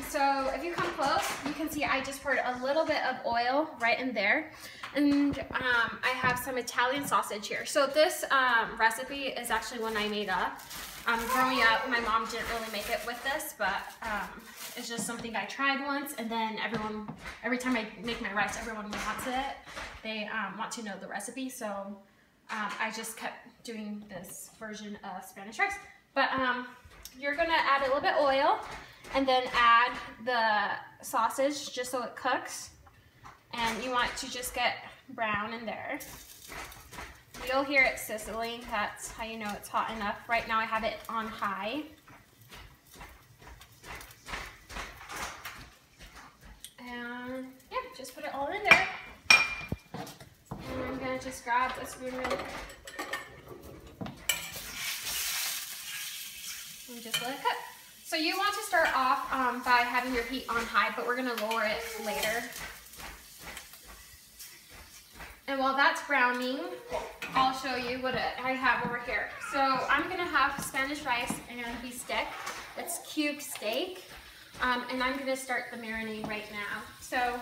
So if you come close, you can see I just poured a little bit of oil right in there. And I have some Italian sausage here. So this recipe is actually one I made up. Growing up, my mom didn't really make it with this, but it's just something I tried once, and then every time I make my rice, everyone wants it. They want to know the recipe, so I just kept doing this version of Spanish rice. But you're gonna add a little bit of oil, and then add the sausage just so it cooks. And you want it to just get brown in there. You'll hear it sizzling. That's how you know it's hot enough. Right now I have it on high. And yeah, just put it all in there. And I'm gonna just grab a spoon really quick. And just let it cook. So you want to start off by having your heat on high, but we're gonna lower it later. And while that's browning, I'll show you what I have over here. So I'm gonna have Spanish rice and bistec. It's cubed steak. And I'm gonna start the marinade right now. So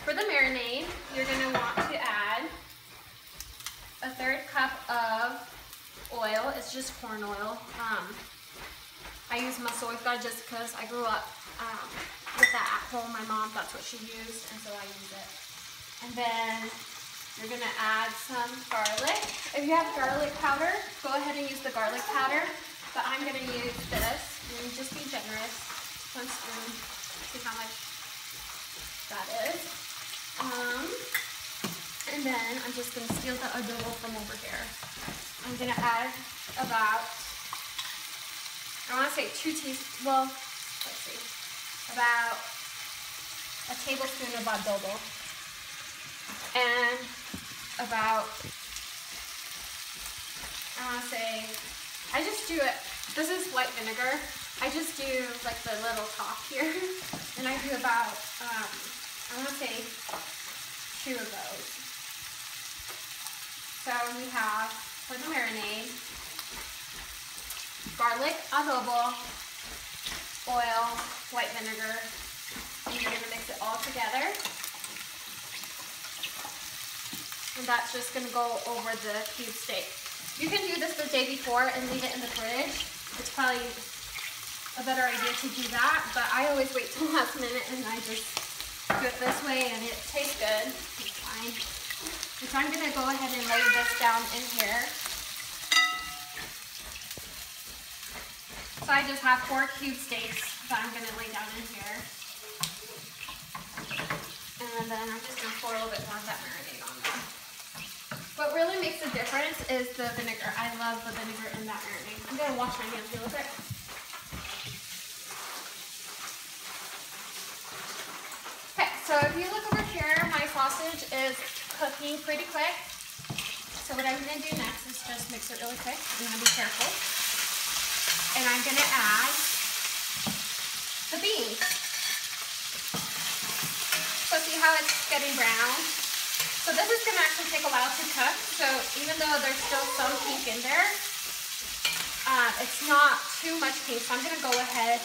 for the marinade, you're gonna want to add a 1/3 cup of oil. It's just corn oil. I use masoica just because I grew up with that at home. My mom, that's what she used, and so I use it. And then you're gonna add some garlic. If you have garlic powder, go ahead and use the garlic powder, but I'm gonna use this, and just be generous. 1 spoon, see how much that is. And then I'm just gonna steal the adobo from over here. I'm gonna add about, I wanna say 2 teaspoons, well, let's see, about a tablespoon of adobo. And about, I want to say, I just do it, this is white vinegar. I just do like the little top here. And I do about, I want to say 2 of those. So we have, for the marinade, garlic, adobo, oil, white vinegar. And you're going to mix it all together. And that's just gonna go over the cube steak. You can do this the day before and leave it in the fridge. It's probably a better idea to do that, but I always wait till last minute and I just do it this way, and it tastes good. It's fine. And so I'm gonna go ahead and lay this down in here. So I just have 4 cube steaks that I'm gonna lay down in here. And then I'm just gonna pour a little bit more of that marinade on there. What really makes a difference is the vinegar. I love the vinegar in that marinade. I'm gonna wash my hands real quick. Okay, so if you look over here, my sausage is cooking pretty quick. So what I'm gonna do next is just mix it really quick. I'm gonna be careful. And I'm gonna add the beans. So see how it's getting brown? So this is going to actually take a while to cook. So even though there's still some pink in there, it's not too much pink. So I'm going to go ahead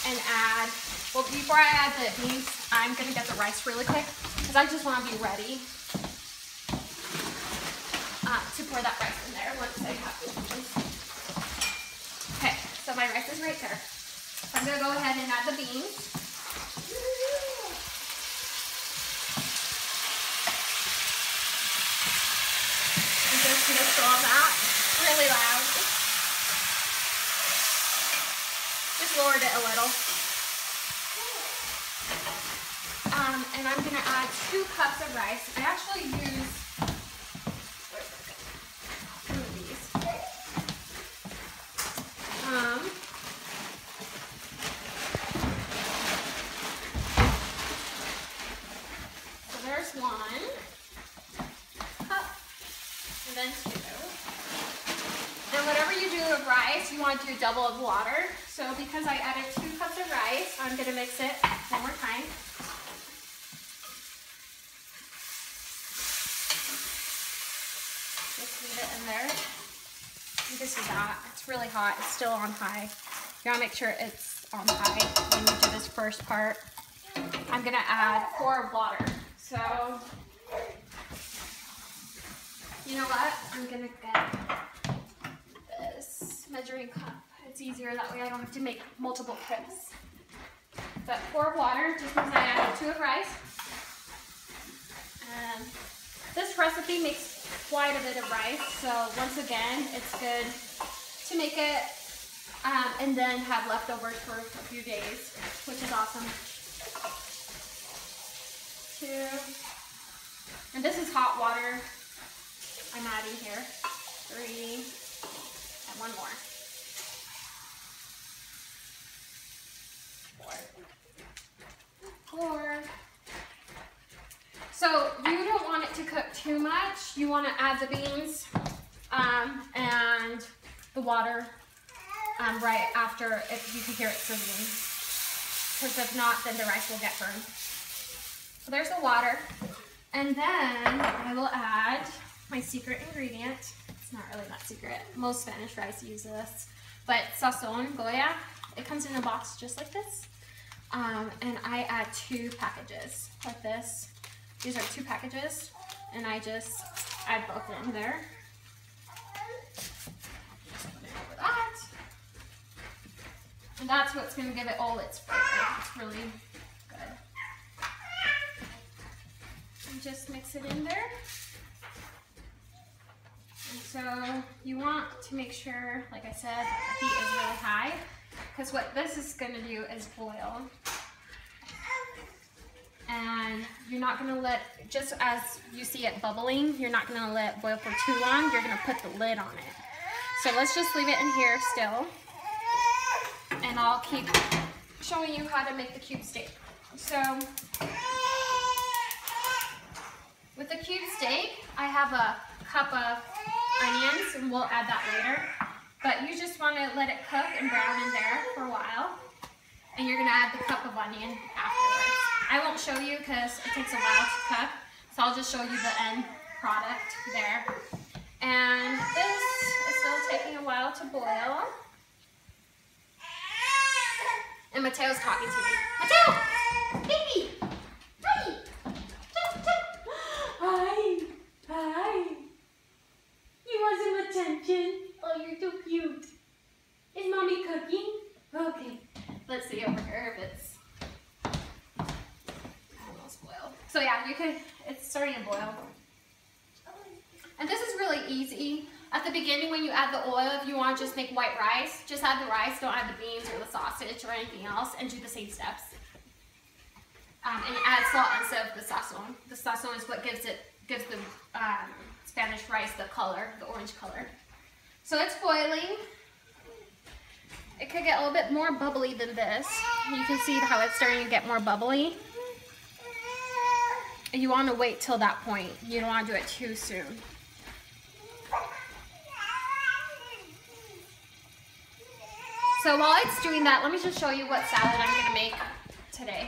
and add, well, before I add the beans, I'm going to get the rice really quick because I just want to be ready to pour that rice in there once I have the beans. Okay, so my rice is right there. So I'm going to go ahead and add the beans. Mix all that really loud. Just lowered it a little. And I'm gonna add 2 cups of rice. I actually use 2 of these. So there's 1 cup. And then 2. And whatever you do with rice, you want to do double of water. So because I added 2 cups of rice, I'm going to mix it one more time. Just leave it in there. You can see that. It's really hot. It's still on high. You want to make sure it's on high when you do this first part. I'm gonna add 4 of water. So, you know what? I'm gonna get this measuring cup. It's easier that way I don't have to make multiple trips. But 4 of water just means I added 2 of rice. And this recipe makes quite a bit of rice, so once again, it's good to make it and then have leftovers for a few days, which is awesome. 2, and this is hot water I'm adding here. 3, and 1 more. 4. So you don't want it to cook too much. You want to add the beans and the water right after, if you can hear it sizzling. Because if not, then the rice will get burned. So there's the water. And then I will add my secret ingredient. It's not really that secret. Most Spanish rice use this. But sazon, Goya, it comes in a box just like this. And I add 2 packages like this. These are 2 packages, and I just add both in there. Just put it over that. And that's what's going to give it all its flavor. It's really good. And just mix it in there. And so you want to make sure, like I said, the heat is really high, because what this is going to do is boil. And you're not going to let, just as you see it bubbling, you're not going to let it boil for too long. You're going to put the lid on it. So let's just leave it in here still. And I'll keep showing you how to make the cube steak. So with the cube steak, I have a cup of onions, and we'll add that later. But you just want to let it cook and brown in there for a while. And you're going to add the cup of onion afterwards. I won't show you because it takes a while to cook, so I'll just show you the end product there. And this is still taking a while to boil. And Mateo's talking to me. Mateo! Baby! Hi! Hi! Hi! You want some attention? Oh, you're so cute. Is mommy cooking? Okay. Let's see over here if it's almost boiled. So yeah, you could, it's starting to boil. And this is really easy. At the beginning when you add the oil, if you want to just make white rice, just add the rice, don't add the beans or the sausage or anything else, and do the same steps. And add salt instead of the sazon. The sazon is what gives the Spanish rice the color, the orange color. So it's boiling. It could get a little bit more bubbly than this. You can see how it's starting to get more bubbly. You want to wait till that point. You don't want to do it too soon. So while it's doing that, let me just show you what salad I'm going to make today.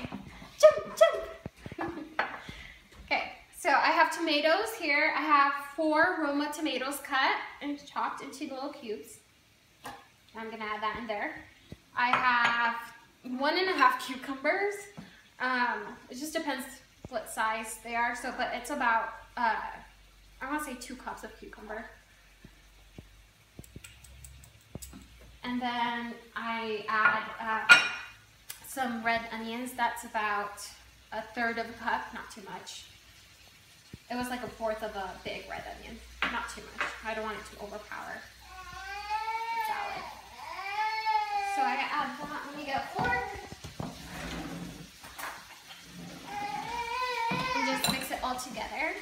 Jump, jump. Okay, so I have tomatoes here. I have 4 Roma tomatoes cut and chopped into little cubes. I'm going to add that in there. I have 1.5 cucumbers. It just depends what size they are. So, but it's about, I want to say 2 cups of cucumber. And then I add some red onions. That's about 1/3 of a cup, not too much. It was like 1/4 of a big red onion, not too much. I don't want it to overpower the salad. So I add that. Let me get a fork. And just mix it all together.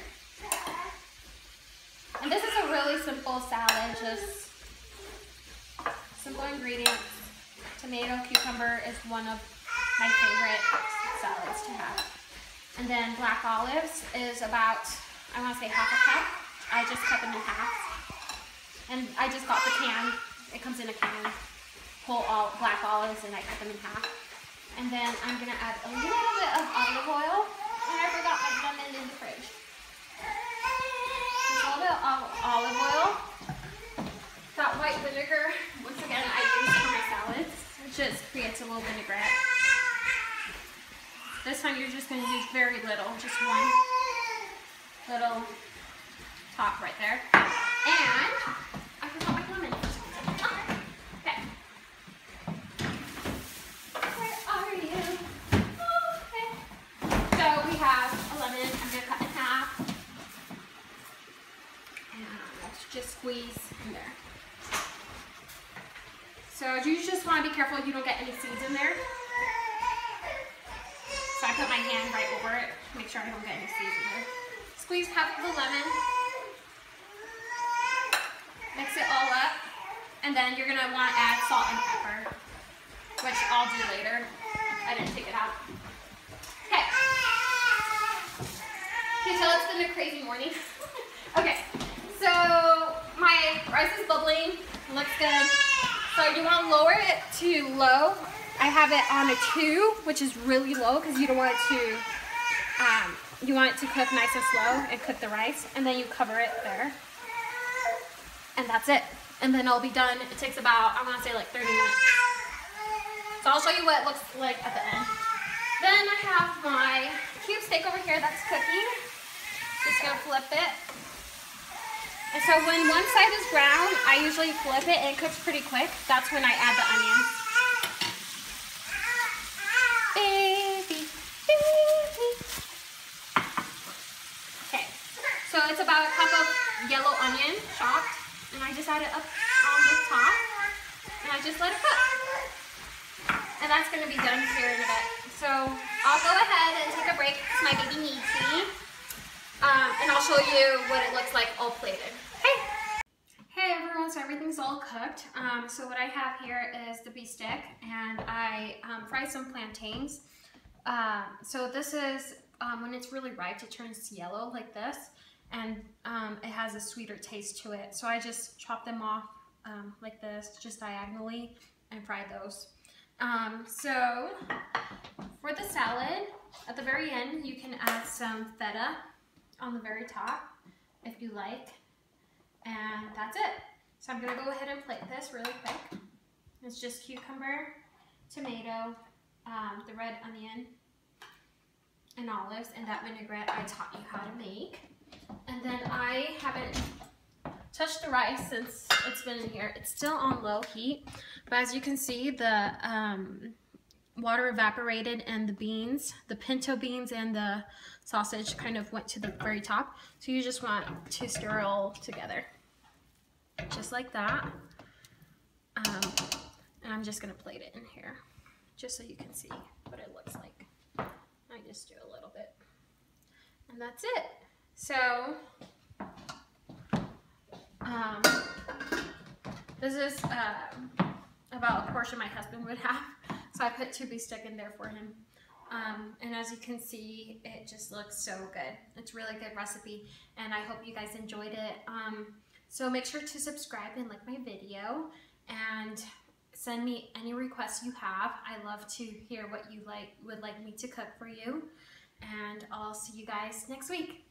And this is a really simple salad, just simple ingredients. Tomato, cucumber is one of my favorite salads to have. And then black olives is about, I want to say 1/2 cup. I just cut them in half. And I just got the can. It comes in a can. Whole black olives, and I cut them in half. And then I'm going to add a little bit of olive oil. And I forgot my lemon in the fridge. Just a little bit of olive oil. That white vinegar, once again, I use for my salads. I just creates a little vinaigrette. This time you're just going to use very little, just one little top right there. And I forgot my lemon. Oh, okay. Where are you? Oh, okay. So we have a lemon. I'm going to cut in half. And let's just squeeze in there. So you just want to be careful you don't get any seeds in there. So I put my hand right over it to make sure I don't get any seeds in there. Squeeze half of the lemon. Mix it all up. And then you're going to want to add salt and pepper, which I'll do later. I didn't take it out. Okay. Can you tell it's been a crazy morning? Okay. So my rice is bubbling. Looks good. So you want to lower it to low. I have it on a 2, which is really low because you don't want it to, you want it to cook nice and slow and cook the rice. And then you cover it there. And that's it. And then it'll be done. It takes about, I want to say like 30 minutes. So I'll show you what it looks like at the end. Then I have my cube steak over here that's cooking. Just gonna flip it. And so when one side is brown, I usually flip it and it cooks pretty quick. That's when I add the onions. Baby, baby. Okay, so it's about a cup of yellow onion chopped, and I just add it up on the top, and I just let it cook. And that's gonna be done here in a bit. So I'll go ahead and take a break because my baby needs me. And I'll show you what it looks like all plated. Hey everyone, so everything's all cooked. So what I have here is the beef stick, and I fried some plantains. So this is, when it's really ripe, it turns yellow like this, and it has a sweeter taste to it. So I just chop them off like this, just diagonally, and fry those. So for the salad, at the very end, you can add some feta on the very top, if you like, and that's it. So I'm gonna go ahead and plate this really quick. It's just cucumber, tomato, the red onion, and olives, and that vinaigrette I taught you how to make. And then I haven't touched the rice since it's been in here. It's still on low heat, but as you can see, the water evaporated and the beans, the pinto beans and the sausage kind of went to the very top. So you just want to stir it all together. Just like that. And I'm just gonna plate it in here, just so you can see what it looks like. I just do a little bit. And that's it. So, this is about a portion my husband would have. So I put 2 beef stick in there for him. And as you can see, it just looks so good. It's a really good recipe, and I hope you guys enjoyed it. So make sure to subscribe and like my video, and send me any requests you have. I love to hear what you would like me to cook for you, and I'll see you guys next week.